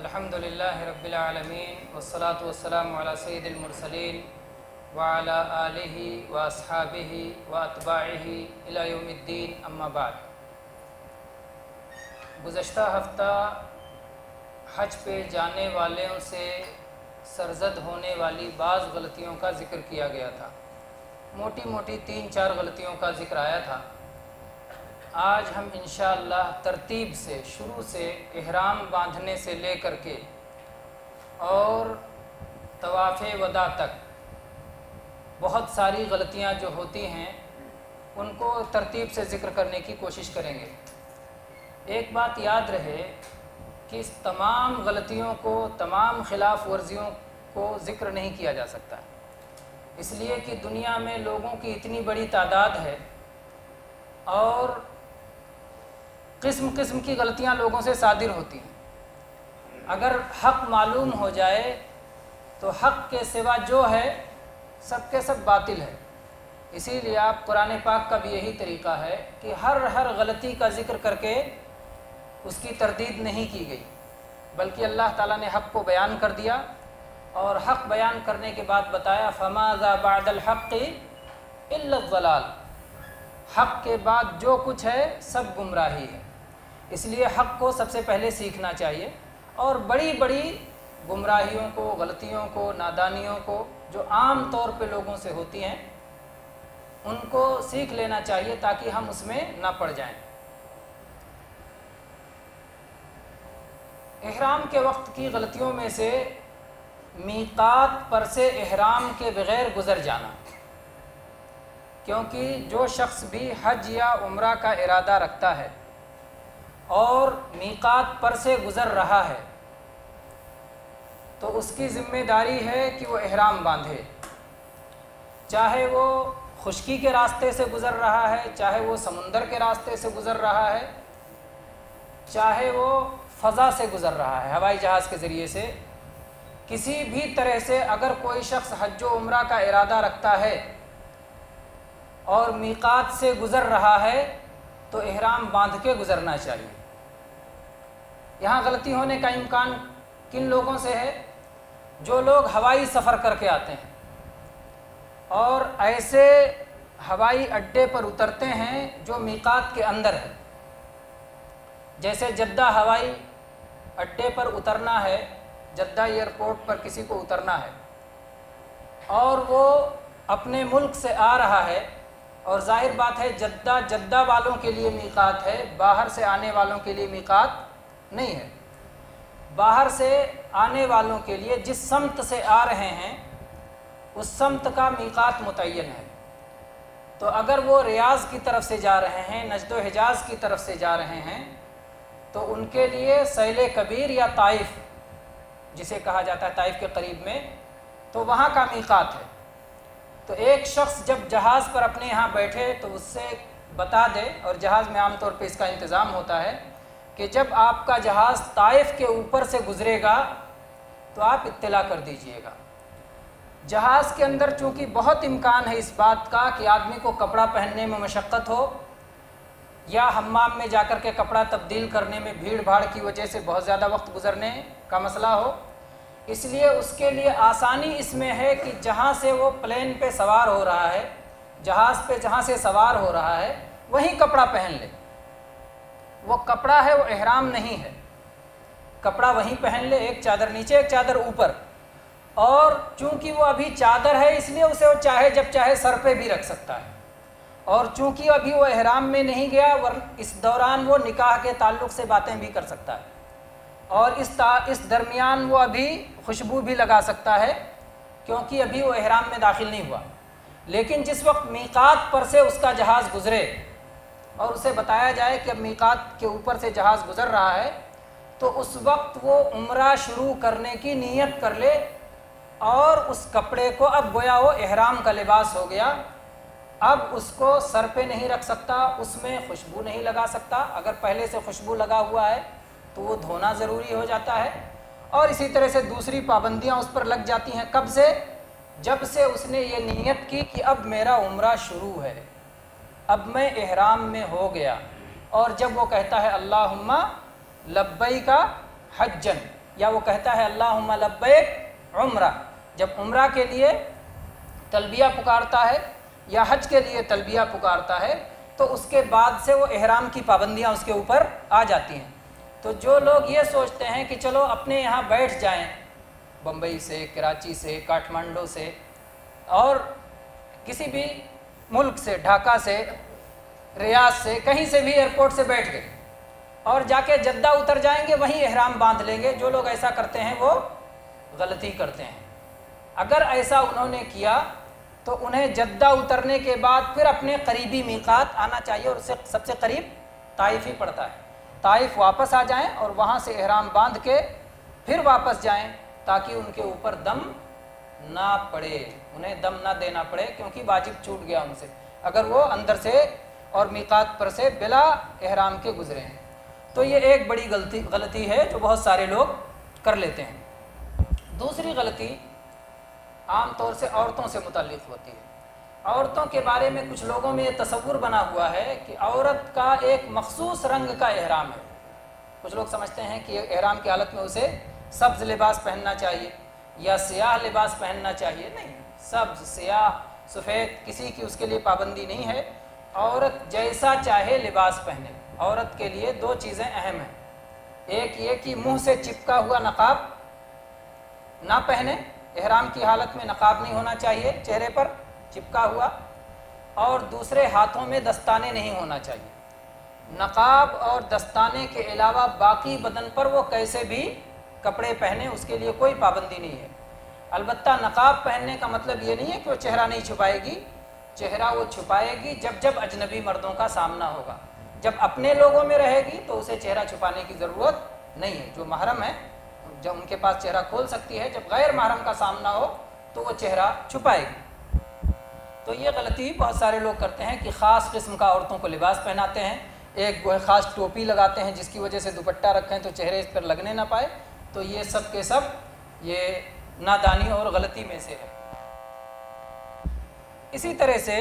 الحمد للہ رب العالمین والصلاة والسلام علی سید المرسلین وعلی آلہ واصحابہ واتباعہ الی یوم الدین، اما بعد۔ گزشتہ ہفتہ حج پہ جانے والوں سے سرزد ہونے والی بعض غلطیوں کا ذکر کیا گیا تھا۔ موٹی موٹی 3-4 غلطیوں کا ذکر آیا تھا۔ آج ہم انشاءاللہ ترتیب سے شروع سے احرام باندھنے سے لے کر کے اور طواف وداع تک بہت ساری غلطیاں جو ہوتی ہیں ان کو ترتیب سے ذکر کرنے کی کوشش کریں گے۔ ایک بات یاد رہے کہ اس تمام غلطیوں کو، تمام خلاف ورزیوں کو ذکر نہیں کیا جا سکتا، اس لیے کہ دنیا میں لوگوں کی اتنی بڑی تعداد ہے اور قسم قسم کی غلطیاں لوگوں سے صادر ہوتی ہیں۔ اگر حق معلوم ہو جائے تو حق کے سوا جو ہے سب کے سب باطل ہے۔ اسی لیے آپ قرآن پاک کا بھی یہی طریقہ ہے کہ ہر غلطی کا ذکر کر کے اس کی تردید نہیں کی گئی، بلکہ اللہ تعالیٰ نے حق کو بیان کر دیا اور حق بیان کرنے کے بعد بتایا فَمَاذَا بَعْدَ الْحَقِّ إِلَّا الضَّلَالُ، حق کے بعد جو کچھ ہے سب گمراہی ہے۔ اس لیے حق کو سب سے پہلے سیکھنا چاہیے اور بڑی بڑی گمراہیوں کو، غلطیوں کو، نادانیوں کو جو عام طور پہ لوگوں سے ہوتی ہیں ان کو سیکھ لینا چاہیے تاکہ ہم اس میں نہ پڑ جائیں۔ احرام کے وقت کی غلطیوں میں سے میقات پر سے احرام کے بغیر گزر جانا، کیونکہ جو شخص بھی حج یا عمرہ کا ارادہ رکھتا ہے اور میقات پر سے گزر رہا ہے تو اس کی ذمہ داری ہے کہ وہ احرام باندھے، چاہے وہ خشکی کے راستے سے گزر رہا ہے، چاہے وہ سمندر کے راستے سے گزر رہا ہے، چاہے وہ فضا سے گزر رہا ہے، ہوائی جہاز کے ذریعے سے، کسی بھی طرح سے اگر کوئی شخص حج و عمرہ کا ارادہ رکھتا ہے اور میقات سے گزر رہا ہے تو احرام باندھ کے گزرنا چاہیے۔ یہاں غلطی ہونے کا امکان کن لوگوں سے ہے؟ جو لوگ ہوائی سفر کر کے آتے ہیں اور ایسے ہوائی اڈے پر اترتے ہیں جو میقات کے اندر ہے، جیسے جدہ ہوائی اڈے پر اترنا ہے، جدہ ایئرپورٹ پر کسی کو اترنا ہے اور وہ اپنے ملک سے آ رہا ہے، اور ظاہر بات ہے جدہ والوں کے لیے میقات ہے، باہر سے آنے والوں کے لیے میقات نہیں ہے۔ باہر سے آنے والوں کے لیے جس سمت سے آ رہے ہیں اس سمت کا میقات متعین ہے۔ تو اگر وہ ریاض کی طرف سے جا رہے ہیں، نجد و حجاز کی طرف سے جا رہے ہیں تو ان کے لیے سیل کبیر یا طائف جسے کہا جاتا ہے طائف کے قریب میں، تو وہاں کا میقات ہے۔ تو ایک شخص جب جہاز پر اپنے یہاں بیٹھے تو اس سے بتا دے، اور جہاز میں عام طور پہ اس کا انتظام ہوتا ہے کہ جب آپ کا جہاز طائف کے اوپر سے گزرے گا تو آپ اطلاع کر دیجئے گا۔ جہاز کے اندر چونکہ بہت امکان ہے اس بات کا کہ آدمی کو کپڑا پہننے میں مشقت ہو یا حمام میں جا کر کے کپڑا تبدیل کرنے میں بھیڑ بھاڑ کی وجہ سے بہت زیادہ وقت گزرنے کا مسئلہ ہو، اس لیے اس کے لیے آسانی اس میں ہے کہ جہاں سے وہ پلین پہ سوار ہو رہا ہے، جہاز پہ جہاں سے سوار ہو رہا ہے وہیں کپڑا پہن لے۔ وہ کپڑا ہے، وہ احرام نہیں ہے، کپڑا وہیں پہن لے، ایک چادر نیچے ایک چادر اوپر، اور چونکہ وہ ابھی چادر ہے اس لیے اسے وہ چاہے جب چاہے سر پہ بھی رکھ سکتا ہے، اور چونکہ ابھی وہ احرام میں نہیں گیا اس دوران وہ نکاح کے تعلق سے باتیں بھی کر سکتا ہے، اور اس درمیان وہ ابھی خوشبو بھی لگا سکتا ہے کیونکہ ابھی وہ احرام میں داخل نہیں ہوا۔ لیکن جس وقت میقات پر سے اس کا جہاز گزرے اور اسے بتایا جائے کہ اب میقات کے اوپر سے جہاز گزر رہا ہے تو اس وقت وہ عمرہ شروع کرنے کی نیت کر لے، اور اس کپڑے کو اب گویا وہ احرام کا لباس ہو گیا، اب اس کو سر پہ نہیں رکھ سکتا، اس میں خوشبو نہیں لگا سکتا، اگر پہلے سے خوشبو لگا ہوا ہے تو وہ دھونا ضروری ہو جاتا ہے، اور اسی طرح سے دوسری پابندیاں اس پر لگ جاتی ہیں۔ کب سے؟ جب سے اس نے یہ نیت کی کہ اب میرا عمرہ شروع ہے، اب میں احرام میں ہو گیا، اور جب وہ کہتا ہے اللہم لبیک حجن، یا وہ کہتا ہے اللہم لبیک عمرہ، جب عمرہ کے لیے تلبیہ پکارتا ہے یا حج کے لیے تلبیہ پکارتا ہے تو اس کے بعد سے وہ احرام کی پابندیاں اس کے اوپر آ جاتی ہیں۔ تو جو لوگ یہ سوچتے ہیں کہ چلو اپنے یہاں بیٹھ جائیں، بمبئی سے، کراچی سے، کاٹھمانڈو سے اور کسی بھی ملک سے، ڈھاکہ سے، ریاض سے، کہیں سے بھی ایئرپورٹ سے بیٹھ گئے اور جا کے جدہ اتر جائیں گے، وہیں احرام باندھ لیں گے، جو لوگ ایسا کرتے ہیں وہ غلطی کرتے ہیں۔ اگر ایسا انہوں نے کیا تو انہیں جدہ اترنے کے بعد پھر اپنے قریبی میقات آنا چاہیے، اور اس سے سب سے قریب طائف ہی پڑتا ہے۔ طائف واپس آ جائیں اور وہاں سے احرام باندھ کے پھر واپس جائیں تاکہ ان کے اوپر دم نہ پڑے، انہیں دم نہ دینا پڑے، کیونکہ واجب چھوٹ گیا ان سے اگر وہ اندر سے اور میقات پر سے بلا احرام کے گزرے ہیں۔ تو یہ ایک بڑی غلطی ہے جو بہت سارے لوگ کر لیتے ہیں۔ دوسری غلطی عام طور سے عورتوں سے متعلق ہوتی ہے۔ عورتوں کے بارے میں کچھ لوگوں میں یہ تصور بنا ہوا ہے کہ عورت کا ایک مخصوص رنگ کا احرام ہے۔ کچھ لوگ سمجھتے ہیں کہ احرام کی حالت میں اسے سبز لباس پہننا چاہیے یا سیاہ لباس پہننا چاہیے۔ نہیں، سبز، سیاہ، سفید کسی کی اس کے لیے پابندی نہیں ہے، عورت جیسا چاہے لباس پہنے۔ عورت کے لیے دو چیزیں اہم ہیں، ایک یہ کہ منہ سے چپکا ہوا نقاب نہ پہنے، احرام کی حالت میں نقاب نہیں ہونا چاہیے چہرے پر چپکا ہوا، اور دوسرے ہاتھوں میں دستانے نہیں ہونا چاہیے۔ نقاب اور دستانے کے علاوہ باقی بدن پر وہ کیسے بھی کپڑے پہنے، اس کے لیے کوئی پابندی نہیں ہے۔ البتہ نقاب پہننے کا مطلب یہ نہیں ہے کہ وہ چہرہ نہیں چھپائے گی، چہرہ وہ چھپائے گی جب اجنبی مردوں کا سامنا ہوگا۔ جب اپنے لوگوں میں رہے گی تو اسے چہرہ چھپانے کی ضرورت نہیں ہے۔ جو محرم ہے جب ان کے پاس چہرہ کھول سکتی ہے، جب غیر محرم کا سامنا ہو تو وہ چہرہ چھپائے گی۔ تو یہ غلطی بہت سارے لوگ کرتے ہیں کہ خاص قسم کا عورتوں کو لباس پہناتے ہیں، ایک وہ خاص ٹوپی لگاتے ہیں جس کی وجہ سے دوپٹہ رکھیں تو چہرے اس پر لگنے نہ پائے۔ تو یہ سب کے سب یہ نادانی اور غلطی میں سے ہے۔ اسی طرح سے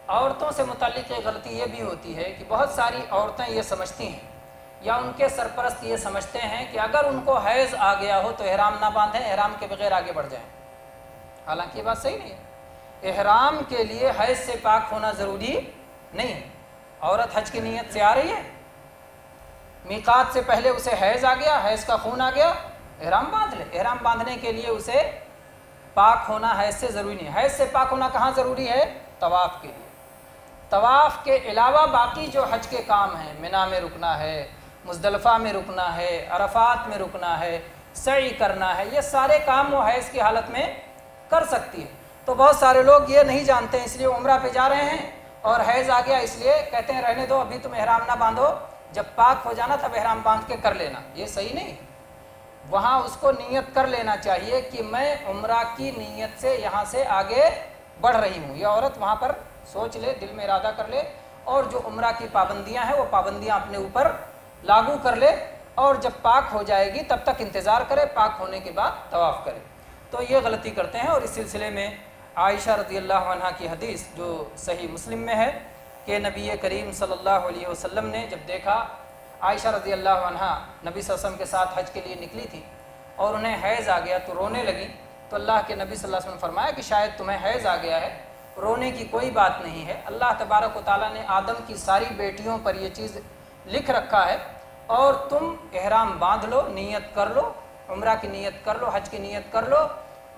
عورتوں سے متعلق ایک غلطی یہ بھی ہوتی ہے کہ بہت ساری عورتیں یہ سمجھتی ہیں یا ان کے سرپرست یہ سمجھتے ہیں کہ اگر ان کو حیض آ گیا ہو تو احرام نہ باندھیں، احرام کے بغیر آگے بڑھ جائیں۔ حالانکہ یہ بات صحیح نہیں ہے۔ احرام کے لیے حیض سے پاک ہونا ضروری نہیں ہے۔ عورت حج کی نیت سے آ رہی ہے، میقات سے پہلے اسے حیض آ گیا، حیض کا خون آ گیا، احرام باندھ لے۔ احرام باندھنے کے لیے اسے پاک ہونا حیض سے ضروری نہیں ہے۔ حیض سے پاک ہونا کہاں ضروری ہے؟ طواف کے لیے۔ طواف کے علاوہ باقی جو حج کے کام ہیں، منی میں رکنا ہے، مزدلفہ میں رکنا ہے، عرفات میں رکنا ہے، سعی کرنا ہے، یہ سارے کام وہ حیض کی حالت میں کر سکتی ہے۔ تو بہت سارے لوگ یہ نہیں جانتے ہیں، اس لیے عمرہ پہ جا رہے ہیں اور حیض آ گیا اس لیے کہتے ہیں رہنے دو، ابھی تم احرام نہ باندھو، جب پاک ہو جانا تب احرام باندھ کے کر لینا۔ یہ صحیح نہیں ہے۔ وہاں اس کو نیت کر لینا چاہیے کہ میں عمرہ کی نیت سے یہاں سے آگے بڑھ رہی ہوں۔ یہ عورت وہاں پر سوچ لے، دل میں ارادہ کر لے، اور جو عمرہ کی پابندیاں ہیں وہ پابندیاں اپنے اوپر لاگو کر لے، اور جب پاک ہو جائے گی تب تک انتظار کرے، پاک ہونے کے بعد طواف کرے۔ تو یہ غلطی کرتے ہیں۔ اور اس سلسلے میں عائشہ رضی اللہ عنہا کی حدیث جو صحیح مسلم میں ہے کہ نبی کریم صلی اللہ علیہ وسلم نے جب دیکھا عائشہ رضی اللہ عنہا نبی صلی اللہ علیہ وسلم کے ساتھ حج کے لیے نکلی تھی اور انہیں حیض آ گیا تو رونے لگی، تو اللہ کے نبی صلی اللہ علیہ وسلم نے فرمایا کہ شاید تمہیں حیض آ گیا ہے، رونے کی کوئی بات نہیں ہے، اللہ تبارک و تعالیٰ نے آدم کی ساری بیٹیوں پر یہ چیز لکھ رکھا ہے، اور تم احرام باندھ لو، نیت کر لو، عمرہ کی نیت کر لو، حج کی نیت کر لو،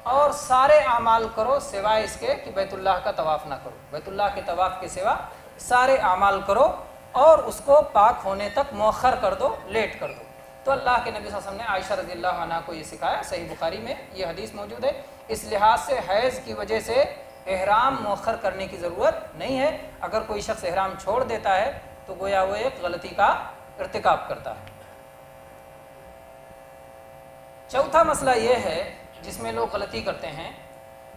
اور سارے اعمال کرو سوائے اس کے کہ بیت اللہ کا طواف نہ کرو۔ بیت اللہ کے طواف کے سوا سارے اعمال کرو اور اس کو پاک ہونے تک مؤخر کر دو، لیٹ کر دو۔ تو اللہ کے نبی صلی اللہ علیہ وسلم نے عائشہ رضی اللہ عنہا کو یہ سکھایا۔ صحیح بخاری میں یہ حدیث موجود ہے۔ اس لحاظ سے حیض کی وجہ سے احرام مؤخر کرنے کی ضرورت نہیں ہے۔ اگر کوئی شخص احرام چھوڑ دیتا ہے تو گویا وہ ایک غلطی کا ارتکاب کرتا ہے۔ چوتھا مسئلہ یہ ہے جس میں لوگ غلطی کرتے ہیں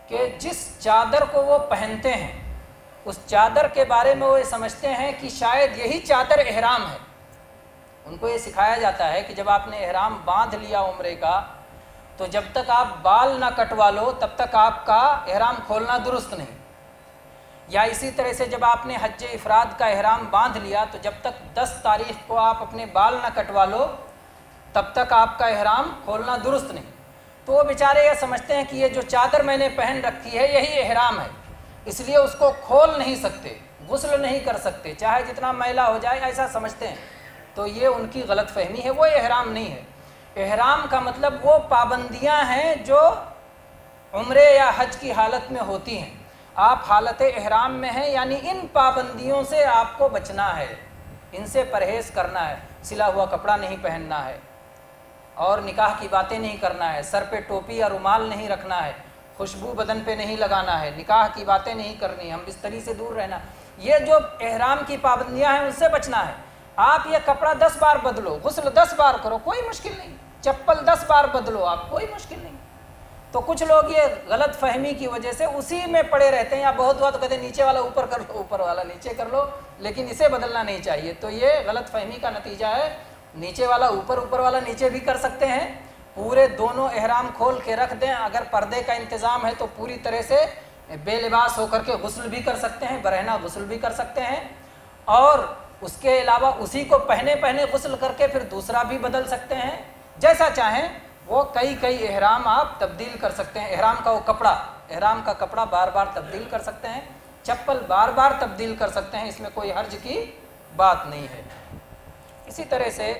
کہ جس چادر کو وہ پہنتے ہیں اس چادر کے بارے میں وہ یہ سمجھتے ہیں کہ شاید یہی چادر احرام ہے۔ ان کو یہ سکھایا جاتا ہے کہ جب آپ نے احرام باندھ لیا عمرے کا تو جب تک آپ بال نہ کٹوا لو تب تک آپ کا احرام کھولنا درست نہیں، یا اسی طرح سے جب آپ نے حج افراد کا احرام باندھ لیا تو جب تک 10 تاریخ کو آپ اپنے بال نہ کٹوا لو تب تک آپ کا احرام کھولنا درست نہیں۔ تو وہ بیچارے یہ سمجھتے ہیں کہ یہ جو چادر میں نے پہن رکھی ہے یہی احرام ہے، اس لیے اس کو کھول نہیں سکتے، غسل نہیں کر سکتے، چاہے جتنا میلا ہو جائے، ایسا سمجھتے ہیں۔ تو یہ ان کی غلط فہمی ہے، وہ احرام نہیں ہے۔ احرام کا مطلب وہ پابندیاں ہیں جو عمرے یا حج کی حالت میں ہوتی ہیں۔ آپ حالت احرام میں ہیں، یعنی ان پابندیوں سے آپ کو بچنا ہے، ان سے پرہیز کرنا ہے۔ سلا ہوا کپڑا نہیں پہننا ہے، اور نکاح کی باتیں نہیں کرنا ہے، سر پہ ٹوپی یا رومال نہیں رکھنا ہے، خوشبو بدن پہ نہیں لگانا ہے، نکاح کی باتیں نہیں کرنی، ہم بستری سے دور رہنا۔ یہ جو احرام کی پابندیاں ہیں ان سے بچنا ہے۔ آپ یہ کپڑا 10 بار بدلو، غسل 10 بار کرو، کوئی مشکل نہیں، چپل 10 بار بدلو آپ، کوئی مشکل نہیں۔ تو کچھ لوگ یہ غلط فہمی کی وجہ سے اسی میں پڑے رہتے ہیں، یا بہت بات کہتے ہیں نیچے والا اوپر کر لو، اوپر والا نیچے کر لو، لیکن اسے بدلنا نہیں چاہیے۔ تو یہ غلط فہمی کا نتیجہ ہے۔ نیچے والا اوپر، اوپر والا نیچے بھی کر سکتے ہیں، پورے دونوں احرام کھول کے رکھ دیں۔ اگر پردے کا انتظام ہے تو پوری طرح سے بے لباس ہو کر کے غسل بھی کر سکتے ہیں، برہنہ غسل بھی کر سکتے ہیں، اور اس کے علاوہ اسی کو پہنے غسل کر کے پھر دوسرا بھی بدل سکتے ہیں، جیسا چاہیں وہ کئی احرام آپ تبدیل کر سکتے ہیں۔ احرام کا وہ کپڑا، احرام کا کپڑا بار بار تبدیل کر سکتے ہیں، چپل بار بار تبدیل کر سکتے ہیں، اس میں کوئی حرج کی بات نہیں ہے۔ اسی طرح سے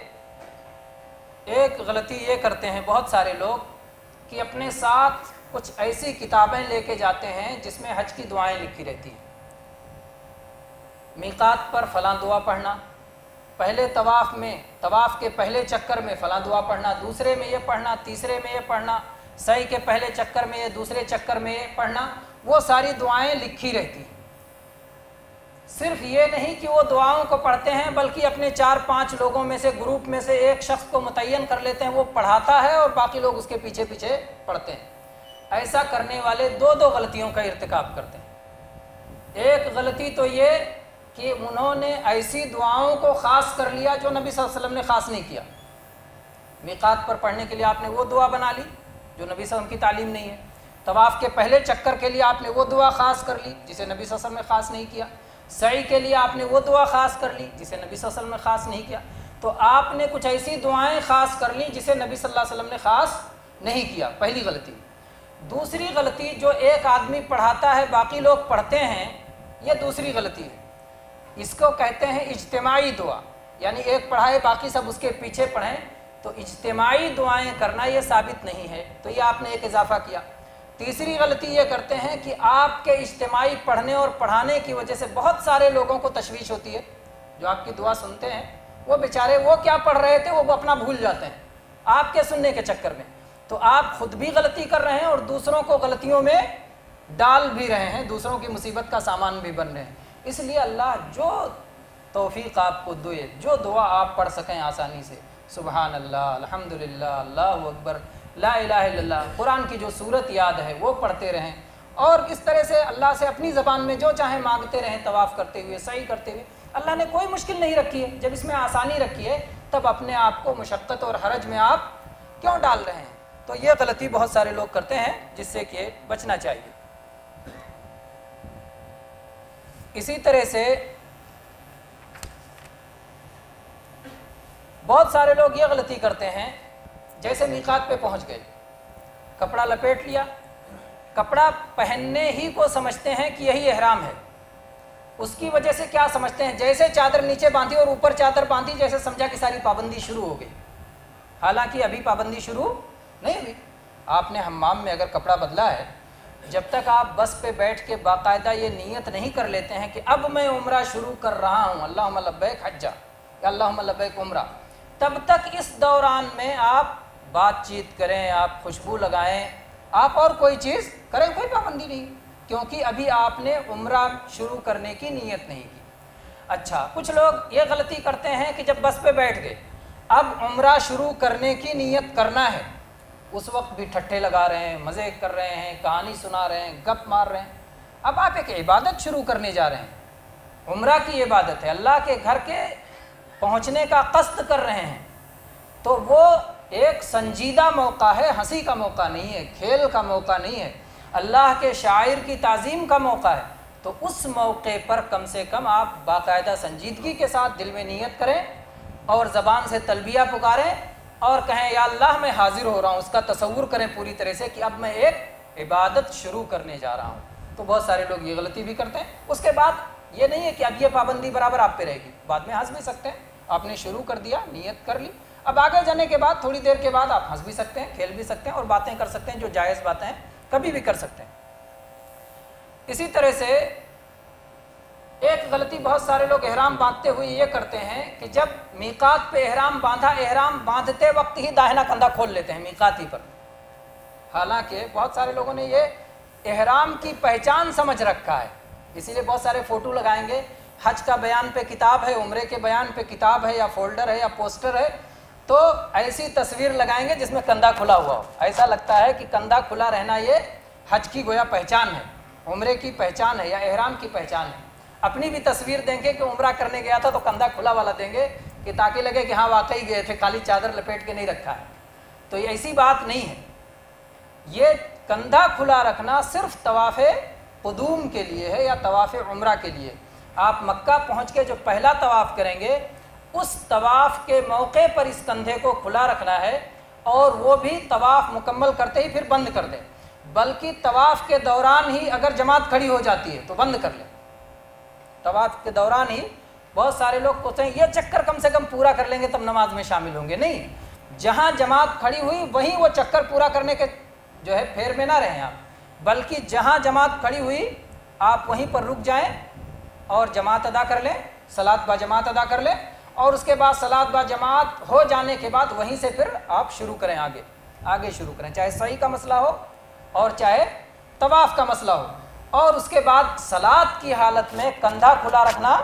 ایک غلطی یہ کرتے ہیں بہت سارے لوگ کہ اپنے ساتھ کچھ ایسی کتابیں لے کے جاتے ہیں جس میں حج کی دعائیں لکھی رہتی ہیں۔ میقات پر فلاں دعا پڑھنا، پہلے طواف میں، طواف کے پہلے چکر میں فلاں دعا پڑھنا، دوسرے میں یہ پڑھنا، تیسرے میں یہ پڑھنا، سعی کے پہلے چکر میں یہ، دوسرے چکر میں یہ پڑھنا، وہ ساری دعائیں لکھی رہتی ہیں۔ صرف یہ نہیں کہ وہ دعاؤں کو پڑھتے ہیں، بلکہ اپنے 4-5 لوگوں میں سے، گروپ میں سے ایک شخص کو متعین کر لیتے ہیں، وہ پڑھاتا ہے اور باقی لوگ اس کے پیچھے پیچھے پڑھتے ہیں۔ ایسا کرنے والے دو غلطیوں کا ارتکاب کرتے ہیں۔ ایک غلطی تو یہ کہ انہوں نے ایسی دعاؤں کو خاص کر لیا جو نبی صلی اللہ علیہ وسلم نے خاص نہیں کیا۔ میقات پر پڑھنے کے لیے آپ نے وہ دعا بنا لی جو نبی صلی اللہ علیہ وسلم کی تعلیم نہیں ہے، طواف کے پہلے چکر کے لیے آپ نے وہ دعا خاص کر لی جسے نبی صلی اللہ علیہ وسلم نے خاص نہیں کیا، سعی کے لیے آپ نے وہ دعا خاص کر لی جسے نبی صلی اللہ علیہ وسلم نے خاص نہیں کیا۔ تو آپ نے کچھ ایسی دعائیں خاص کر لی جسے نبی صلی اللہ علیہ وسلم نے خاص نہیں کیا، پہلی غلطی۔ دوسری غلطی، جو ایک آدمی پڑھاتا ہے باقی لوگ پڑھتے ہیں، یہ دوسری غلطی ہے۔ اس کو کہتے ہیں اجتماعی دعا، یعنی ایک پڑھائے باقی سب اس کے پیچھے پڑھیں، تو اجتماعی دعائیں کرنا یہ ثابت نہیں ہے، تو یہ آپ نے ایک اضافہ کیا۔ تیسری غلطی یہ کرتے ہیں کہ آپ کے اجتماعی پڑھنے اور پڑھانے کی وجہ سے بہت سارے لوگوں کو تشویش ہوتی ہے، جو آپ کی دعا سنتے ہیں وہ بیچارے وہ کیا پڑھ رہے تھے وہ اپنا بھول جاتے ہیں آپ کے سننے کے چکر میں۔ تو آپ خود بھی غلطی کر رہے ہیں اور دوسروں کو غلطیوں میں ڈال بھی رہے ہیں، دوسروں کی مصیبت کا سامان بھی بن رہے ہیں۔ اس لیے اللہ جو توفیق آپ کو دے، جو دعا آپ پڑھ سکیں آسانی سے، سبحان اللہ، الحمدللہ، اللہ اکبر، لا الہ الا اللہ، قرآن کی جو صورت یاد ہے وہ پڑھتے رہیں، اور اس طرح سے اللہ سے اپنی زبان میں جو چاہیں مانگتے رہیں، طواف کرتے ہوئے، سعی کرتے ہوئے۔ اللہ نے کوئی مشکل نہیں رکھی ہے، جب اس میں آسانی رکھی ہے تب اپنے آپ کو مشقت اور حرج میں آپ کیوں ڈال رہے ہیں؟ تو یہ غلطی بہت سارے لوگ کرتے ہیں جس سے کہ بچنا چاہیے۔ اسی طرح سے بہت سارے لوگ یہ غلطی کرتے ہیں، جیسے میقات پہ پہنچ گئے، کپڑا لپیٹ لیا، کپڑا پہننے ہی کو سمجھتے ہیں کہ یہی احرام ہے۔ اس کی وجہ سے کیا سمجھتے ہیں، جیسے چادر نیچے باندھی اور اوپر چادر باندھی، جیسے سمجھا کہ ساری پابندی شروع ہو گئی، حالانکہ ابھی پابندی شروع نہیں ہوئی۔ آپ نے حمام میں اگر کپڑا بدلا ہے، جب تک آپ بس پہ بیٹھ کے باقاعدہ یہ نیت نہیں کر لیتے ہیں کہ اب میں عمرہ شروع کر رہا ہوں، اللہم لبیک حجہ یا اللہم لبیک عمرہ، تب تک اس دوران میں آپ بات چیت کریں، آپ خوشبو لگائیں، آپ اور کوئی چیز کریں، کوئی پابندی نہیں، کیونکہ ابھی آپ نے عمرہ شروع کرنے کی نیت نہیں کی۔ اچھا، کچھ لوگ یہ غلطی کرتے ہیں کہ جب بس پہ بیٹھ گئے، اب عمرہ شروع کرنے کی نیت کرنا ہے، اس وقت بھی ٹھٹھے لگا رہے ہیں، مزے کر رہے ہیں، کہانی سنا رہے ہیں، گپ مار رہے ہیں۔ اب آپ ایک عبادت شروع کرنے جا رہے ہیں، عمرہ کی عبادت ہے، اللہ کے گھر کے پہنچنے کا قصد کر رہے ہیں، تو وہ ایک سنجیدہ موقع ہے، ہنسی کا موقع نہیں ہے، کھیل کا موقع نہیں ہے، اللہ کے شاعر کی تعظیم کا موقع ہے۔ تو اس موقع پر کم سے کم آپ باقاعدہ سنجیدگی کے ساتھ دل میں نیت کریں اور زبان سے تلبیہ پکاریں، اور کہیں یا اللہ میں حاضر ہو رہا ہوں، اس کا تصور کریں پوری طرح سے کہ اب میں ایک عبادت شروع کرنے جا رہا ہوں. تو بہت سارے لوگ یہ غلطی بھی کرتے ہیں. اس کے بعد یہ نہیں ہے کہ اب یہ پابندی برابر آپ پہ رہے گی، بعد میں ہنس بھی سکتے ہیں. آپ نے شروع کر دیا، نیت کر لی، اب آگے جانے کے بعد تھوڑی دیر کے بعد آپ ہنس بھی سکتے ہیں، کھیل بھی سکتے ہیں اور باتیں کر سکتے ہیں جو جائز باتیں ہیں، کبھی بھی کر سکتے ہیں. اسی طرح سے ایک غلطی بہت سارے لوگ احرام باندھتے ہوئے یہ کرتے ہیں کہ جب میقات پہ احرام باندھا، احرام باندھتے وقت ہی داہنا کندھا کھول لیتے ہیں میقات ہی پر. حالانکہ بہت سارے لوگوں نے یہ احرام کی پہچان سمجھ رکھا ہے، اسی لیے بہت سارے فوٹو لگائیں گے، حج کا بیان پہ کتاب ہے، عمرے کے بیان پہ کتاب ہے یا فولڈر ہے یا پوسٹر ہے، تو ایسی تصویر لگائیں گے جس میں کندھا کھلا ہوا ہو. ایسا لگتا ہے کہ کندھا کھلا رہنا یہ حج کی گویا پہچان ہے، عمرے کی پہچان ہے یا احرام کی پہچان ہے. اپنی بھی تصویر دیں گے کہ عمرہ کرنے گیا تھا تو کندھا کھلا والا دیں گے کہ تاکہ لگے کہ ہاں واقعی گئے تھے، خالی چادر لپیٹ کے نہیں رکھا ہے. تو یہ ایسی بات نہیں ہے. یہ کندھا کھلا رکھنا صرف طواف قدوم کے لیے ہے یا طواف عمرہ کے لیے. آپ مکہ پہنچ کے جو پہلا طواف کریں گے اس طواف کے موقع پر اس کندھے کو کھلا رکھنا ہے، اور وہ بھی طواف مکمل کرتے ہی پھر بند کر دیں. بلکہ طواف کے دوران ہی اگر جماعت کھڑی ہو جاتی ہے تو بند کر لیں. طواف کے دوران ہی بہت سارے لوگ کہتے ہیں یہ چکر کم سے کم پورا کر لیں گے تب نماز میں شامل ہوں گے. نہیں، جہاں جماعت کھڑی ہوئی وہیں وہ چکر پورا کرنے کے جو ہے پھیر میں نہ رہیں آپ، بلکہ جہاں جماعت کھڑی ہوئی آپ وہیں پر رک جائیں اور جماعت ادا کر لیں، صلاۃ با جماعت ادا کر لیں، اور اس کے بعد صلاۃ با جماعت ہو جانے کے بعد وہیں سے پھر آپ شروع کریں، آگے شروع کریں، چاہے سعی کا مسئلہ ہو اور چاہے طواف کا مسئلہ ہو. اور اس کے بعد صلاۃ کی حالت میں کندھا کھلا رکھنا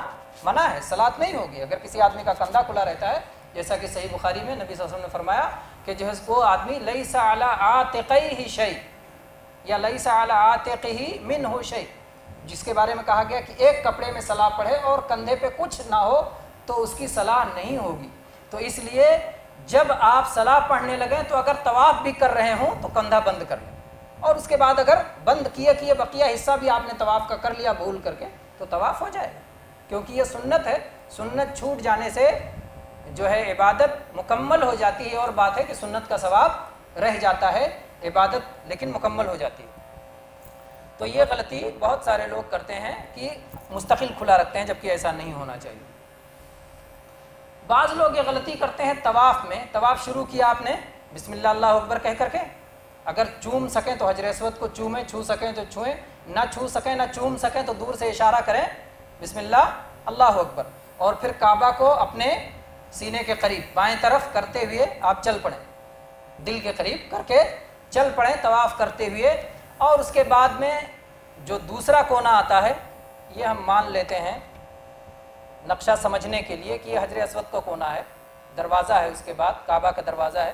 منع ہے، صلاۃ نہیں ہوگی اگر کسی آدمی کا کندھا کھلا رہتا ہے. جیسا کہ صحیح بخاری میں نبی صلی اللہ علیہ وسلم نے فرمایا کہ جو ہے وہ آدمی لیس علی عاتقیہ شیء یا لیس علی عاتقہ منہ شیء، جس کے بارے میں کہا گیا کہ ایک کپڑے میں صلاح پڑھے اور کندھے پہ کچھ نہ ہو تو اس کی صلاح نہیں ہوگی. تو اس لیے جب آپ صلاح پڑھنے لگیں تو اگر طواف بھی کر رہے ہوں تو کندھا بند کر لیں، اور اس کے بعد اگر بند کیے بقیہ حصہ بھی آپ نے طواف کا کر لیا بھول کر کے تو طواف ہو جائے گا. کیونکہ یہ سنت ہے، سنت چھوٹ جانے سے جو ہے عبادت مکمل ہو جاتی ہے، اور بات ہے کہ سنت کا ثواب رہ جاتا ہے، عبادت لیکن مکمل ہو جاتی ہے. تو یہ غلطی بہت سارے لوگ کرتے ہیں کہ مستقل کھلا رکھتے ہیں، جبکہ ایسا نہیں ہونا چاہیے. بعض لوگ یہ غلطی کرتے ہیں طواف میں، طواف شروع کیا آپ نے بسم اللہ اللہ اکبر کہہ کر کے، اگر چوم سکیں تو حجر اسود کو چومیں، چھو سکیں تو چھوئیں، نہ چھو سکیں نہ چوم سکیں تو دور سے اشارہ کریں بسم اللہ اللہ اکبر، اور پھر کعبہ کو اپنے سینے کے قریب بائیں طرف کرتے ہوئے آپ چل پڑیں، دل کے قریب کر کے چل پڑیں طواف کرتے ہوئے. اور اس کے بعد میں جو دوسرا کونا آتا ہے یہ ہم مان لیتے ہیں نقشہ سمجھنے کے لیے کہ یہ حجر اسود کا کونا ہے، دروازہ ہے، اس کے بعد کعبہ کا دروازہ ہے،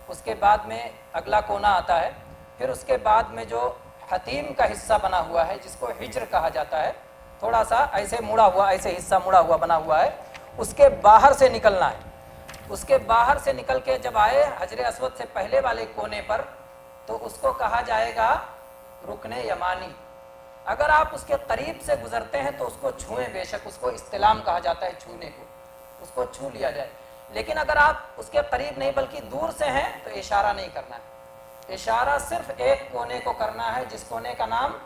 اس کے بعد میں اگلا کونا آتا ہے، پھر اس کے بعد میں جو حتیم کا حصہ بنا ہوا ہے جس کو حجر کہا جاتا ہے، تھوڑا سا ایسے مڑا ہوا، ایسے حصہ مڑا ہوا بنا ہوا ہے، اس کے باہر سے نکلنا ہے. اس کے باہر سے نکل کے جب آئے حجر اسود سے پہلے والے کونے پر تو اس کو کہا جائے گا رکن یمانی. اگر آپ اس کے قریب سے گزرتے ہیں تو اس کو چھوئیں، بے شک اس کو استلام کہا جاتا ہے، چھونے کو، اس کو چھو لیا جائے. لیکن اگر آپ اس کے قریب نہیں بلکہ دور سے ہیں تو اشارہ نہیں کرنا ہے. اشارہ صرف ایک کونے کو کرنا ہے جس کونے کا نام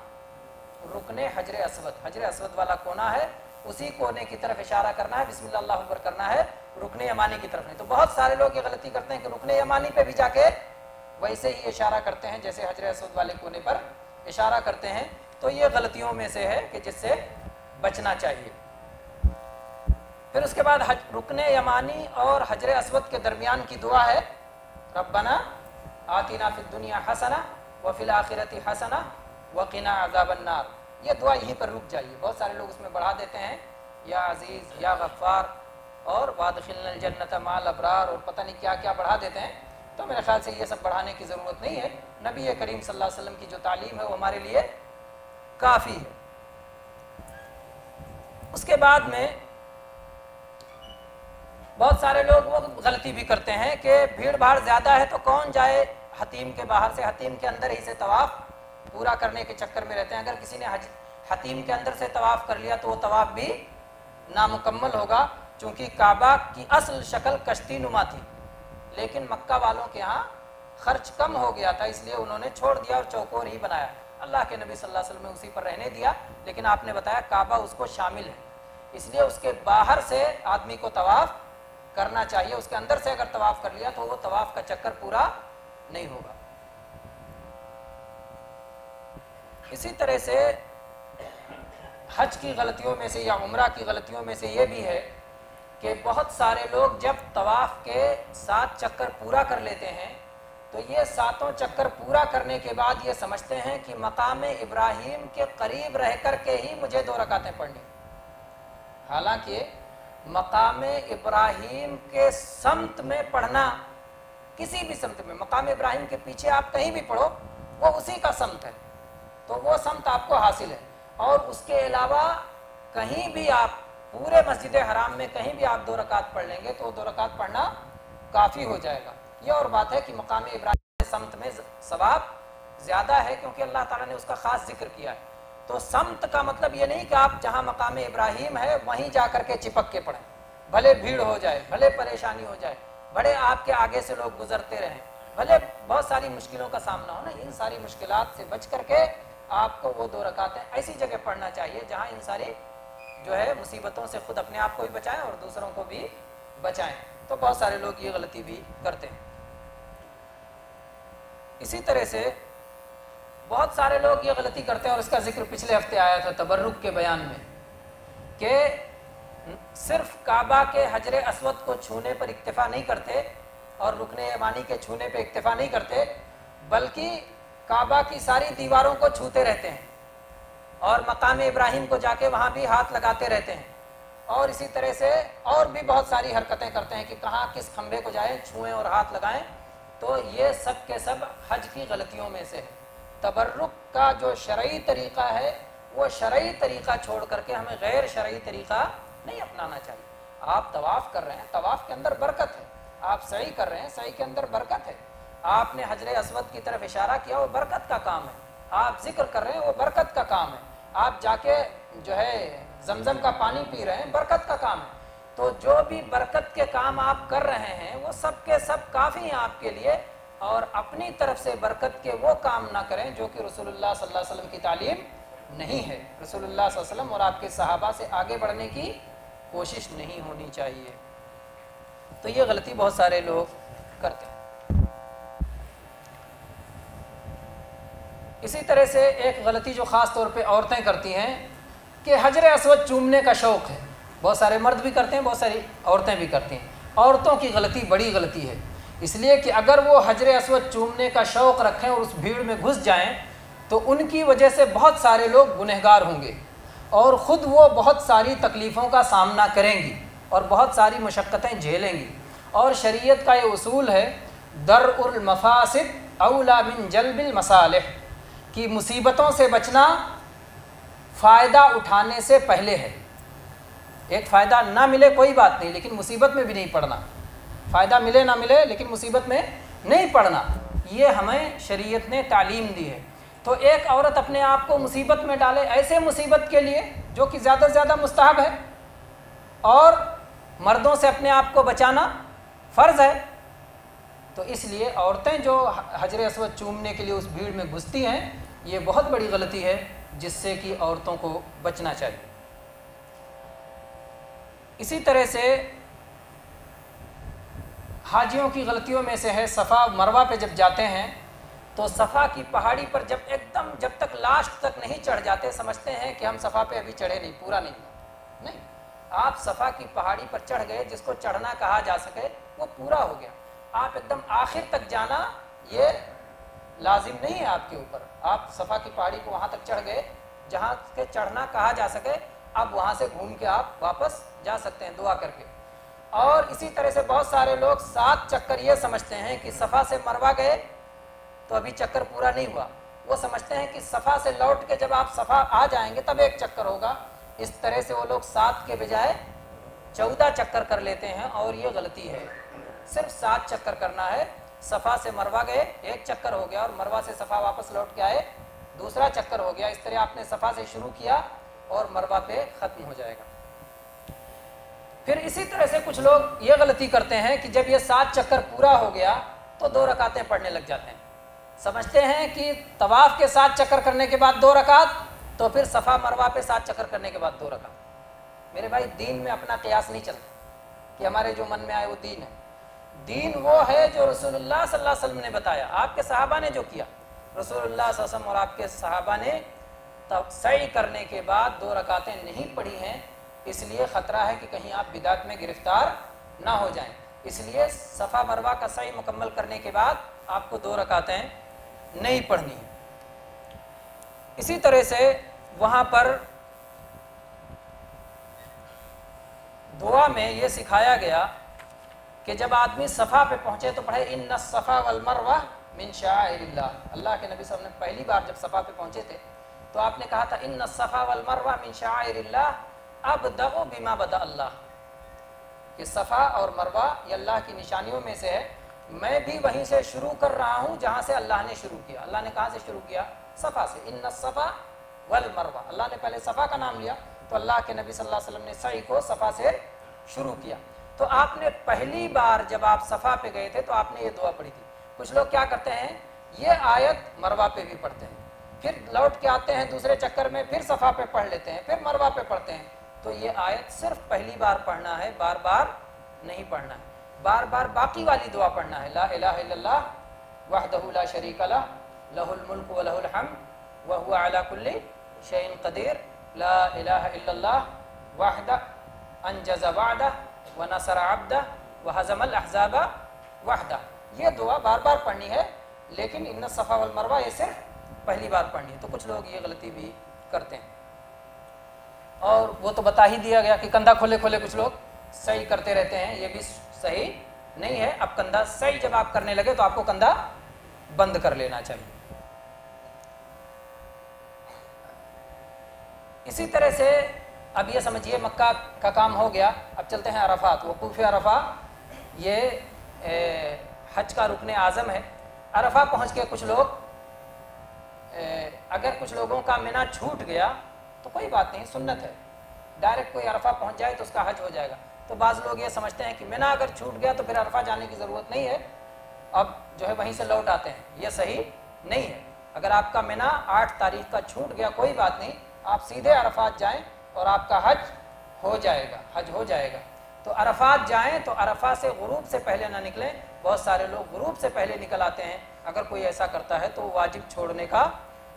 رکن حجر اسود، حجر اسود والا کونا ہے، اسی کونے کی طرف اشارہ کرنا ہے، بسم اللہ اللہ اکبر کرنا ہے، رکن یمانی کی طرف نہیں. تو بہت سارے لوگ یہ غلطی کرتے ہیں کہ رکن یمانی پہ بھی جا کے ویسے ہی اشارہ کرتے ہیں جیسے حجر اسود والے کونے پر اشارہ کرتے ہیں. تو یہ غلطیوں میں سے ہے کہ جس سے بچنا چاہیے. پھر اس کے بعد رکن یمانی اور حجر اسود کے درمیان کی دعا ہے ربنا آتنا فی الدنیا حسنہ وفی الآخرۃ حسنہ وقنا عذاب النار. یہ دعا یہیں پر رک جائیے. بہت سارے لوگ اس میں بڑھا دیتے ہیں یا عزیز یا غفار اور وادخلنا الجنۃ مع الابرار اور پتہ نہیں کیا کیا بڑھا دیتے ہیں. تو میرے خیال سے یہ سب بڑھانے کی ضرورت نہیں ہے. نبی کریم صلی اللہ علیہ وسلم کی جو تعلیم ہے وہ ہمارے لیے کافی ہے. اس کے بعد میں بہت سارے لوگ وہ غلطی بھی کرتے ہیں کہ بھیڑ بھاڑ زیادہ ہے تو کون جائے حتیم کے باہر سے، حتیم کے اندر ہی سے طواف پورا کرنے کے چکر میں رہتے ہیں. اگر کسی نے حتیم کے اندر سے طواف کر لیا تو وہ طواف بھی نامکمل ہوگا، چونکہ کعبہ کی اصل شکل کشتی نما تھی، لیکن مکہ والوں کے ہاں خرچ کم ہو گیا تھا، اس لیے انہوں نے چھوڑ دیا اور چوکور ہی بنایا۔ اللہ کے نبی صلی اللہ علیہ وسلم نے اسی پر رہنے دیا، لیکن آپ نے بتایا کعبہ اس کو شامل ہے، اس لیے اس کے باہر سے آدمی کو طواف کرنا چاہیے، اس کے اندر سے اگر طواف کر لیا تو وہ طواف کا چکر پورا نہیں ہوگا۔ اسی طرح سے حج کی غلطیوں میں سے یا عمرہ کی غلطیوں میں سے یہ بھی ہے کہ بہت سارے لوگ جب طواف کے 7 چکر پورا کر لیتے ہیں تو یہ 7 چکر پورا کرنے کے بعد یہ سمجھتے ہیں کہ مقام ابراہیم کے قریب رہ کر کے ہی مجھے 2 رکعتیں پڑھنی، حالانکہ مقام ابراہیم کے سمت میں پڑھنا، کسی بھی سمت میں، مقام ابراہیم کے پیچھے آپ کہیں بھی پڑھو وہ اسی کا سمت ہے، تو وہ سمت آپ کو حاصل ہے، اور اس کے علاوہ کہیں بھی آپ پورے مسجد حرام میں کہیں بھی آپ 2 رکعت پڑھ لیں گے تو 2 رکعت پڑھنا کافی ہو جائے گا۔ یہ اور بات ہے کہ مقام ابراہیم کے سمت میں ثواب زیادہ ہے کیونکہ اللہ تعالیٰ نے اس کا خاص ذکر کیا ہے۔ تو سمت کا مطلب یہ نہیں کہ آپ جہاں مقام ابراہیم ہے وہیں جا کر کے چپک کے پڑھیں، بھلے بھیڑ ہو جائے، بھلے پریشانی ہو جائے، بھلے آپ کے آگے سے لوگ گزرتے رہیں، بھلے بہت ساری مشکلوں کا سامنا ہو نا، ان ساری مشکلات سے بچ کر کے آپ کو وہ 2 رکعتیں ایسی جگہ پڑھنا چاہیے جہاں ان ساری جو ہے مصیبتوں سے خود اپنے آپ کو بھی بچائیں اور دوسروں کو بھی بچائیں۔ تو بہت سارے لوگ یہ غلطی بھی کرتے ہیں۔ اسی طرح سے بہت سارے لوگ یہ غلطی کرتے ہیں، اور اس کا ذکر پچھلے ہفتے آیا تھا تبرک کے بیان میں، کہ صرف کعبہ کے حجر اسود کو چھونے پر اکتفا نہیں کرتے اور رکن یمانی کے چھونے پہ اکتفا نہیں کرتے، بلکہ کعبہ کی ساری دیواروں کو چھوتے رہتے ہیں اور مقام ابراہیم کو جا کے وہاں بھی ہاتھ لگاتے رہتے ہیں، اور اسی طرح سے اور بھی بہت ساری حرکتیں کرتے ہیں کہ کہاں کس کھمبے کو جائیں، چھوئیں اور ہاتھ لگائیں۔ تو یہ سب کے سب حج کی غلطیوں میں سے ہے۔ تبرک کا جو شرعی طریقہ ہے وہ شرعی طریقہ چھوڑ کر کے ہمیں غیر شرعی طریقہ نہیں اپنانا چاہیے۔ آپ طواف کر رہے ہیں، طواف کے اندر برکت ہے، آپ سعی کر رہے ہیں، سعی کے اندر برکت ہے، آپ نے حجر اسود کی طرف اشارہ کیا، وہ برکت کا کام ہے، آپ ذکر کر رہے ہیں، وہ برکت کا کام ہے، آپ جا کے جو ہے زمزم کا پانی پی رہے ہیں، برکت کا کام ہے۔ تو جو بھی برکت کے کام آپ کر رہے ہیں وہ سب کے سب کافی ہیں آپ کے لیے، اور اپنی طرف سے برکت کے وہ کام نہ کریں جو کہ رسول اللہ صلی اللہ علیہ وسلم کی تعلیم نہیں ہے۔ رسول اللہ صلی اللہ علیہ وسلم اور آپ کے صحابہ سے آگے بڑھنے کی کوشش نہیں ہونی چاہیے۔ تو یہ غلطی بہت سارے لوگ کرتے ہیں۔ اسی طرح سے ایک غلطی جو خاص طور پہ عورتیں کرتی ہیں کہ حجر اسود چومنے کا شوق ہے، بہت سارے مرد بھی کرتے ہیں، بہت ساری عورتیں بھی کرتی ہیں۔ عورتوں کی غلطی بڑی غلطی ہے، اس لیے کہ اگر وہ حجر اسود چومنے کا شوق رکھیں اور اس بھیڑ میں گھس جائیں تو ان کی وجہ سے بہت سارے لوگ گنہگار ہوں گے، اور خود وہ بہت ساری تکلیفوں کا سامنا کریں گی اور بہت ساری مشقتیں جھیلیں گی۔ اور شریعت کا یہ اصول ہے درء المفاسد اولا من جلب المصالح، کہ مصیبتوں سے بچنا فائدہ اٹھانے سے پہلے ہے۔ ایک فائدہ نہ ملے کوئی بات نہیں، لیکن مصیبت میں بھی نہیں پڑنا، فائدہ ملے نہ ملے لیکن مصیبت میں نہیں پڑنا، یہ ہمیں شریعت نے تعلیم دی ہے۔ تو ایک عورت اپنے آپ کو مصیبت میں ڈالے ایسے مصیبت کے لیے جو کہ زیادہ سے زیادہ مستحب ہے، اور مردوں سے اپنے آپ کو بچانا فرض ہے، تو اس لیے عورتیں جو حجر اسود چومنے کے لیے اس بھیڑ میں گھستی ہیں یہ بہت بڑی غلطی ہے جس سے کہ عورتوں کو بچنا چاہیے۔ اسی طرح سے حاجیوں کی غلطیوں میں سے ہے صفا مروہ پہ جب جاتے ہیں تو صفا کی پہاڑی پر جب تک لاسٹ تک نہیں چڑھ جاتے سمجھتے ہیں کہ ہم صفا پہ ابھی چڑھے نہیں، پورا نہیں، آپ صفا کی پہاڑی پر چڑھ گئے، جس کو چڑھنا کہا جا سکے وہ پورا ہو گیا۔ آپ ایک دم آخر تک جانا یہ لازم نہیں ہے آپ کے اوپر، آپ صفا کی پہاڑی کو وہاں تک چڑھ گئے جہاں کے چڑھنا کہا جا سکے، اب وہاں سے گھوم کے آپ واپس جا سکتے ہیں دعا کر کے۔ اور اسی طرح سے بہت سارے لوگ 7 چکر یہ سمجھتے ہیں کہ صفا سے مروہ گئے تو ابھی چکر پورا نہیں ہوا، وہ سمجھتے ہیں کہ صفا سے لوٹ کے جب آپ صفا آ جائیں گے تب ایک چکر ہوگا، اس طرح سے وہ لوگ 7 کے بجائے 14 چکر کر لیتے ہیں، اور یہ غلطی ہے۔ صرف 7 چکر کرنا ہے، صفا سے مروہ گئے 1 چکر ہو گیا، اور مروہ سے صفا واپس لوٹ کے آئے 2 چکر ہو گیا، اس طرح آپ نے صفا سے شروع کیا اور مروہ پہ ختم ہو جائے گا۔ پھر اسی طرح سے کچھ لوگ یہ غلطی کرتے ہیں کہ جب یہ 7 چکر پورا ہو گیا تو 2 رکعتیں پڑھنے لگ جاتے ہیں، سمجھتے ہیں کہ طواف کے 7 چکر کرنے کے بعد 2 رکعت، تو پھر صفا مروہ پہ 7 چکر کرنے کے بعد 2 رکعت۔ میرے بھائی دین میں اپنا قیاس نہیں چلتا کہ ہمارے جو من میں آئے وہ دین ہے۔ دین وہ ہے جو رسول اللہ صلی اللہ علیہ وسلم نے بتایا، آپ کے صحابہ نے جو کیا، رسول اللہ صلی اللہ علیہ وسلم اور آپ کے صحابہ نے سعی کرنے کے بعد 2 رکعتیں نہیں پڑھی ہیں، اس لیے خطرہ ہے کہ کہیں آپ بدعت میں گرفتار نہ ہو جائیں، اس لیے صفا مروہ کا سعی مکمل کرنے کے بعد آپ کو 2 رکعتیں نہیں پڑھنی ہیں۔ اسی طرح سے وہاں پر دعا میں یہ سکھایا گیا کہ جب آدمی صفا پہ پہنچے تو پڑھے ان الصفا والمروہ من شعائر اللہ۔ اللہ کے نبی صلی اللہ علیہ وسلم نے پہلی بار جب صفا پہ پہنچے تھے تو آپ نے کہا تھا ان الصفا والمروہ من شعائر اللہ ابدأ بما بدأ اللہ، کہ صفا اور مروہ یہ اللہ کی نشانیوں میں سے ہے، میں بھی وہیں سے شروع کر رہا ہوں جہاں سے اللہ نے شروع کیا۔ اللہ نے کہاں سے شروع کیا؟ صفا سے، ان الصفا والمروہ، اللہ نے پہلے صفا کا نام لیا تو اللہ کے نبی صلی اللہ علیہ وسلم نے سعی کو صفا سے شروع کیا۔ تو آپ نے پہلی بار جب آپ صفا پہ گئے تھے تو آپ نے یہ دعا پڑھی تھی۔ کچھ لوگ کیا کرتے ہیں، یہ آیت مروہ پہ بھی پڑھتے ہیں، پھر لوٹ کے آتے ہیں دوسرے چکر میں پھر صفا پہ پڑھ لیتے ہیں، پھر مروہ پہ پڑھتے ہیں۔ تو یہ آیت صرف پہلی بار پڑھنا ہے، بار بار نہیں پڑھنا ہے، بار بار باقی والی دعا پڑھنا ہے، لا الہ الا اللہ وحدہ لا شریک لہ لہ الملک و لہ الحمد وہو علی کل شیء قدیر، لا الہ الا اللہ وحدہ انجز وعدہ ونصر عبدہ وہزم الاحزاب وحدہ۔ یہ دعا بار بار پڑھنی ہے، لیکن ان الصفا والمروہ یہ صرف پہلی بار پڑھنی ہے۔ تو کچھ لوگ یہ غلطی بھی کرتے ہیں، اور وہ تو بتا ہی دیا گیا کہ کندھا کھولے کھولے کچھ لوگ سعی کرتے رہتے ہیں، یہ بھی صحیح نہیں ہے۔ اب کندھا سعی جب آپ کرنے لگے تو آپ کو کندھا بند کر لینا چاہیے۔ اسی طرح سے اب یہ سمجھیے مکہ کا کام ہو گیا، اب چلتے ہیں عرفات۔ وقوف عرفہ یہ حج کا رکن اعظم ہے۔ عرفہ پہنچ کے کچھ لوگ اگر کچھ لوگوں کا منی چھوٹ گیا تو کوئی بات نہیں، سنت ہے، ڈائریکٹ کوئی عرفہ پہنچ جائے تو اس کا حج ہو جائے گا۔ تو بعض لوگ یہ سمجھتے ہیں کہ منی اگر چھوٹ گیا تو پھر عرفہ جانے کی ضرورت نہیں ہے، اب جو ہے وہیں سے لوٹ آتے ہیں، یہ صحیح نہیں ہے۔ اگر آپ کا منی 8 تاریخ کا چھوٹ گیا کوئی بات نہیں، آپ سیدھے عرفات جائیں اور آپ کا حج ہو جائے گا، حج ہو جائے گا۔ تو عرفات جائیں تو عرفہ سے غروب سے پہلے نہ نکلیں، بہت سارے لوگ غروب سے پہلے نکل آتے ہیں، اگر کوئی ایسا کرتا ہے تو وہ واجب چھوڑنے کا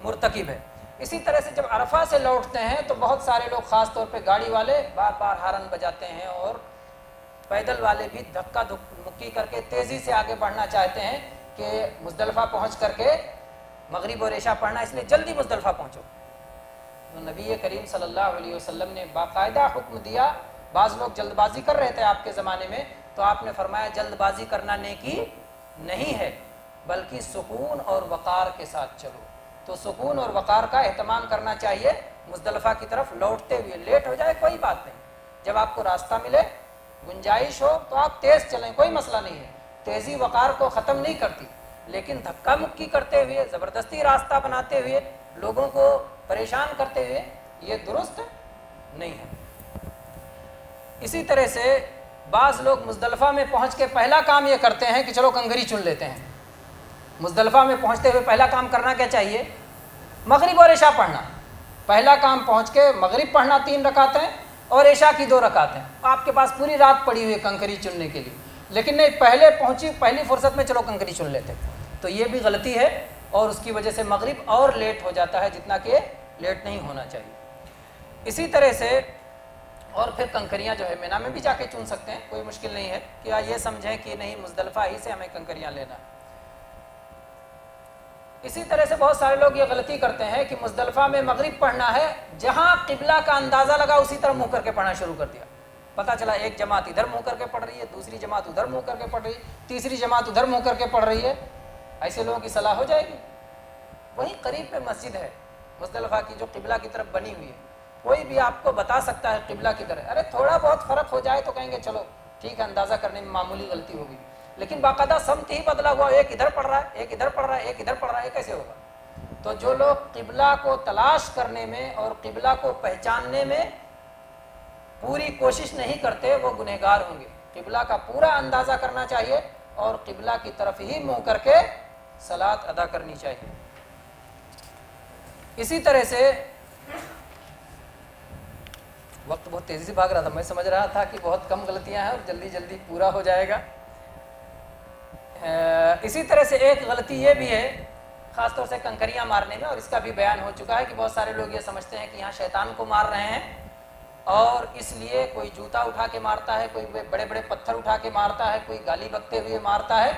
مرتکب ہے۔ اسی طرح سے جب عرفہ سے لوٹتے ہیں تو بہت سارے لوگ خاص طور پہ گاڑی والے بار بار ہارن بجاتے ہیں، اور پیدل والے بھی دھکا مکی کر کے تیزی سے آگے بڑھنا چاہتے ہیں کہ مزدلفہ پہنچ کر کے مغرب اور عشاء پڑھنا، اس لیے جلدی مزدلفہ پہنچو۔ تو نبی کریم صلی اللہ علیہ وسلم نے باقاعدہ حکم دیا، بعض لوگ جلد بازی کر رہے تھے آپ کے زمانے میں، تو آپ نے فرمایا جلد بازی کرنا نیکی نہیں ہے، بلکہ سکون اور وقار کے ساتھ چلو۔ تو سکون اور وقار کا اہتمام کرنا چاہیے۔ مزدلفہ کی طرف لوٹتے ہوئے لیٹ ہو جائے کوئی بات نہیں، جب آپ کو راستہ ملے، گنجائش ہو تو آپ تیز چلیں، کوئی مسئلہ نہیں ہے، تیزی وقار کو ختم نہیں کرتی، لیکن دھکا مکی کرتے ہوئے، زبردستی راستہ بناتے ہوئے، لوگوں کو پریشان کرتے ہوئے، یہ درست نہیں ہے۔ اسی طرح سے بعض لوگ مزدلفہ میں پہنچ کے پہلا کام یہ کرتے ہیں کہ چلو کنگری چن لیتے ہیں۔ مزدلفہ میں پہنچتے ہوئے پہلا کام کرنا کیا چاہیے؟ مغرب اور عشاء پڑھنا۔ پہلا کام پہنچ کے مغرب پڑھنا 3 رکعتیں اور عشاء کی 2 رکعتیں۔ آپ کے پاس پوری رات پڑی ہوئی ہے کنکری چننے کے لیے، لیکن نہیں، پہلے پہنچی پہلی فرصت میں چلو کنکری چن لیتے، تو یہ بھی غلطی ہے، اور اس کی وجہ سے مغرب اور لیٹ ہو جاتا ہے، جتنا کہ لیٹ نہیں ہونا چاہیے۔ اسی طرح سے اور پھر کنکریاں جو ہے مینا میں بھی جا کے چن سکتے ہیں، کوئی مشکل نہیں ہے کہ یہ سمجھیں کہ نہیں مزدلفہ ہی سے ہمیں کنکریاں لینا ہے۔ اسی طرح سے بہت سارے لوگ یہ غلطی کرتے ہیں کہ مزدلفہ میں مغرب پڑھنا ہے، جہاں قبلہ کا اندازہ لگا اسی طرح منہ کر کے پڑھنا شروع کر دیا۔ پتہ چلا ایک جماعت ادھر منہ کر کے پڑھ رہی ہے، دوسری جماعت ادھر منہ کر کے پڑھ رہی ہے، تیسری جماعت ادھر منہ کر کے پڑھ رہی ہے، ایسے لوگوں کی صلاح ہو جائے گی؟ وہیں قریب پہ مسجد ہے مزدلفہ کی جو قبلہ کی طرف بنی ہوئی ہے، کوئی بھی آپ کو بتا سکتا ہے قبلہ کی طرف۔ ارے تھوڑا بہت فرق ہو جائے تو کہیں گے چلو ٹھیک ہے، اندازہ کرنے میں معمولی غلطی ہوگی، لیکن باقاعدہ سمت ہی بدلا ہوا، ایک ادھر پڑھ رہا ہے، ایک ادھر پڑھ رہا ہے، ایک ادھر پڑھ رہا ہے، کیسے ہوگا؟ تو جو لوگ قبلہ کو تلاش کرنے میں اور قبلہ کو پہچاننے میں پوری کوشش نہیں کرتے وہ گنہگار ہوں گے۔ قبلہ کا پورا اندازہ کرنا چاہیے اور قبلہ کی طرف ہی منہ کر کے صلاۃ ادا کرنی چاہیے۔ اسی طرح سے وقت بہت تیزی سے بھاگ رہا تھا، میں سمجھ رہا تھا کہ بہت کم غلطیاں ہیں اور جلدی جلدی پورا ہو جائے گا۔ اسی طرح سے ایک غلطی یہ بھی ہے خاص طور سے کنکریاں مارنے میں، اور اس کا بھی بیان ہو چکا ہے کہ بہت سارے لوگ یہ سمجھتے ہیں کہ یہاں شیطان کو مار رہے ہیں اور اس لیے کوئی جوتا اٹھا کے مارتا ہے، کوئی بڑے بڑے پتھر اٹھا کے مارتا ہے، کوئی گالی بکتے ہوئے مارتا ہے،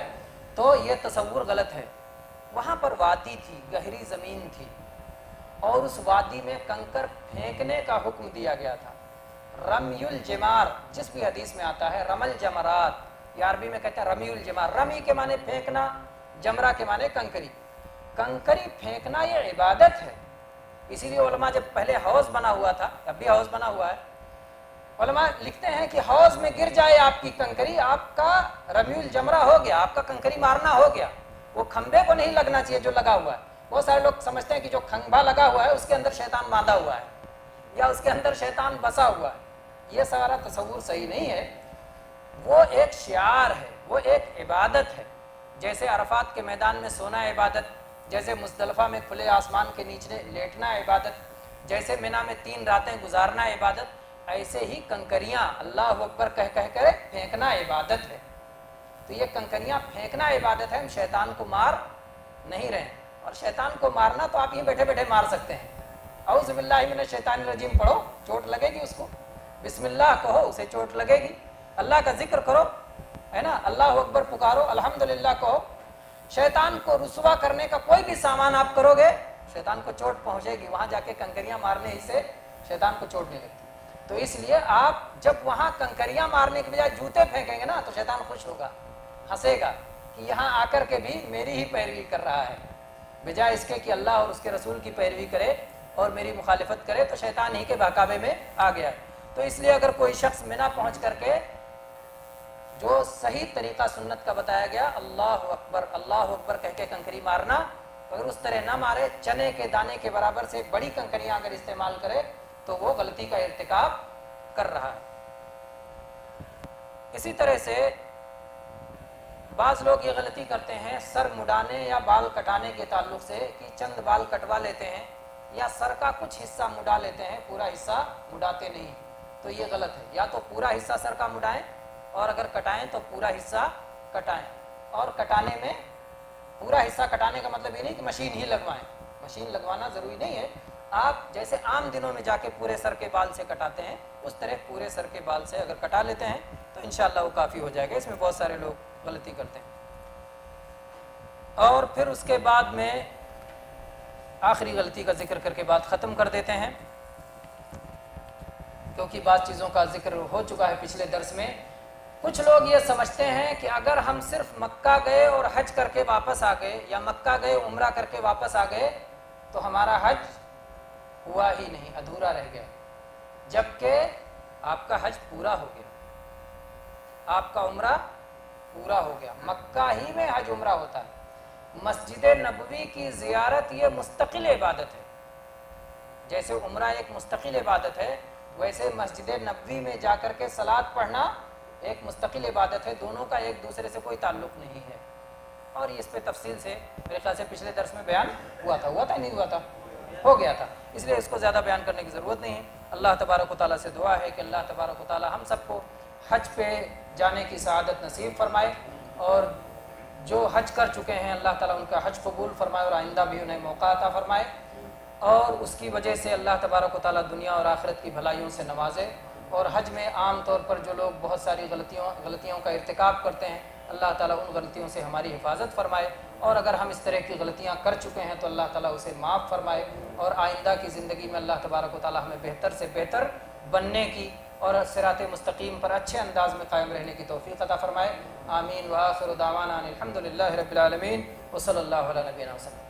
تو یہ تصور غلط ہے۔ وہاں پر وادی تھی، گہری زمین تھی، اور اس وادی میں کنکر پھینکنے کا حکم دیا گیا تھا۔ رمی الجمار جس بھی حدیث میں آتا ہے، رمل جمرات، یہ عربی میں کہتے ہیں رمی الجمار، رمی کے معنی پھینکنا، جمرہ کے معنی کنکری۔ کنکری پھینکنا یہ عبادت ہے، اسی لیے علماء جب پہلے حوض بنا ہوا تھا، اب بھی حوض بنا ہوا ہے، علماء لکھتے ہیں کہ حوض میں گر جائے آپ کی کنکری، آپ کا رمی الجمرہ ہو گیا، آپ کا کنکری مارنا ہو گیا، وہ کھمبے کو نہیں لگنا چاہیے جو لگا ہوا ہے۔ بہت سارے لوگ سمجھتے ہیں کہ جو کھمبا لگا ہوا ہے اس کے اندر شیطان باندھا ہوا ہے یا اس کے اندر شیطان بسا ہوا ہے، یہ سارا تصور صحیح نہیں ہے۔ وہ ایک شعار ہے، وہ ایک عبادت ہے، جیسے عرفات کے میدان میں سونا عبادت، جیسے مزدلفہ میں کھلے آسمان کے نیچے لیٹنا عبادت، جیسے منی میں 3 راتیں گزارنا عبادت، ایسے ہی کنکریاں اللہ اکبر کہہ کہہ کر پھینکنا عبادت ہے۔ تو یہ کنکریاں پھینکنا عبادت ہے، ہم شیطان کو مار نہیں رہے ہیں، اور شیطان کو مارنا تو آپ یہیں بیٹھے بیٹھے مار سکتے ہیں۔ اعوذ باللہ من الشیطان الرجیم پڑھو، چوٹ لگے گی اس کو، بسم اللہ کہو، اسے چوٹ لگے گی، اللہ کا ذکر کرو، ہے نا، اللہ اکبر پکارو، الحمدللہ کہو۔ شیطان کو رسوا کرنے کا کوئی بھی سامان آپ کرو گے شیطان کو چوٹ پہنچے گی، وہاں جا کے کنکریاں مارنے ہی سے شیطان کو چوٹ نہیں لگتی۔ تو اس لیے آپ جب وہاں کنکریاں مارنے کے بجائے جوتے پھینکیں گے نا تو شیطان خوش ہوگا، ہنسے گا کہ یہاں آ کر کے بھی میری ہی پیروی کر رہا ہے، بجائے اس کے کہ اللہ اور اس کے رسول کی پیروی کرے اور میری مخالفت کرے تو شیطان ہی کے بہکاوے میں آ گیا۔ تو اس لیے اگر کوئی شخص منی پہنچ کر کے جو صحیح طریقہ سنت کا بتایا گیا اللہ اکبر کہہ کے کنکری مارنا، اگر اس طرح نہ مارے، چنے کے دانے کے برابر سے بڑی کنکریاں اگر استعمال کرے تو وہ غلطی کا ارتکاب کر رہا ہے۔ اسی طرح سے بعض لوگ یہ غلطی کرتے ہیں سر مڈانے یا بال کٹانے کے تعلق سے کہ چند بال کٹوا لیتے ہیں یا سر کا کچھ حصہ مڈا لیتے ہیں، پورا حصہ مڈاتے نہیں، تو یہ غلط ہے۔ یا تو پورا حصہ سر کا مڈائیں، اور اگر کٹائیں تو پورا حصہ کٹائیں، اور کٹانے میں پورا حصہ کٹانے کا مطلب یہ نہیں کہ مشین ہی لگوائیں، مشین لگوانا ضروری نہیں ہے، آپ جیسے عام دنوں میں جا کے پورے سر کے بال سے کٹاتے ہیں اس طرح پورے سر کے بال سے اگر کٹا لیتے ہیں تو انشاءاللہ وہ کافی ہو جائے گا۔ اس میں بہت سارے لوگ غلطی کرتے ہیں۔ اور پھر اس کے بعد میں آخری غلطی کا ذکر کر کے بات ختم کر دیتے ہیں، کیونکہ بعض چیزوں کا ذکر ہو چکا ہے پچھلے درس میں۔ کچھ لوگ یہ سمجھتے ہیں کہ اگر ہم صرف مکہ گئے اور حج کر کے واپس آ گئے یا مکہ گئے عمرہ کر کے واپس آ گئے تو ہمارا حج ہوا ہی نہیں، ادھورا رہ گیا، جبکہ آپ کا حج پورا ہو گیا، آپ کا عمرہ پورا ہو گیا۔ مکہ ہی میں حج عمرہ ہوتا ہے۔ مسجد نبوی کی زیارت یہ مستقل عبادت ہے، جیسے عمرہ ایک مستقل عبادت ہے ویسے مسجد نبوی میں جا کر کے صلاۃ پڑھنا ایک مستقل عبادت ہے، دونوں کا ایک دوسرے سے کوئی تعلق نہیں ہے۔ اور اس پہ تفصیل سے میرے خیال سے پچھلے درس میں بیان ہوا تھا نہیں ہوا تھا، ہو گیا تھا، اس لیے اس کو زیادہ بیان کرنے کی ضرورت نہیں ہے۔ اللہ تبارک و تعالیٰ سے دعا ہے کہ اللہ تبارک و تعالیٰ ہم سب کو حج پہ جانے کی سعادت نصیب فرمائے، اور جو حج کر چکے ہیں اللہ تعالیٰ ان کا حج قبول فرمائے اور آئندہ بھی انہیں موقع عطا فرمائے، اور اس کی وجہ سے اللہ تبارک و تعالیٰ دنیا اور آخرت کی بھلائیوں سے نوازے۔ اور حج میں عام طور پر جو لوگ بہت ساری غلطیوں کا ارتکاب کرتے ہیں اللہ تعالیٰ ان غلطیوں سے ہماری حفاظت فرمائے، اور اگر ہم اس طرح کی غلطیاں کر چکے ہیں تو اللہ تعالیٰ اسے معاف فرمائے، اور آئندہ کی زندگی میں اللہ تبارک و تعالیٰ ہمیں بہتر سے بہتر بننے کی اور صراط مستقیم پر اچھے انداز میں قائم رہنے کی توفیق عطا فرمائے۔ آمین۔ وآخر دعوانا الحمد للہ رب العالمین، وصلی اللہ علی نبینا وسلم۔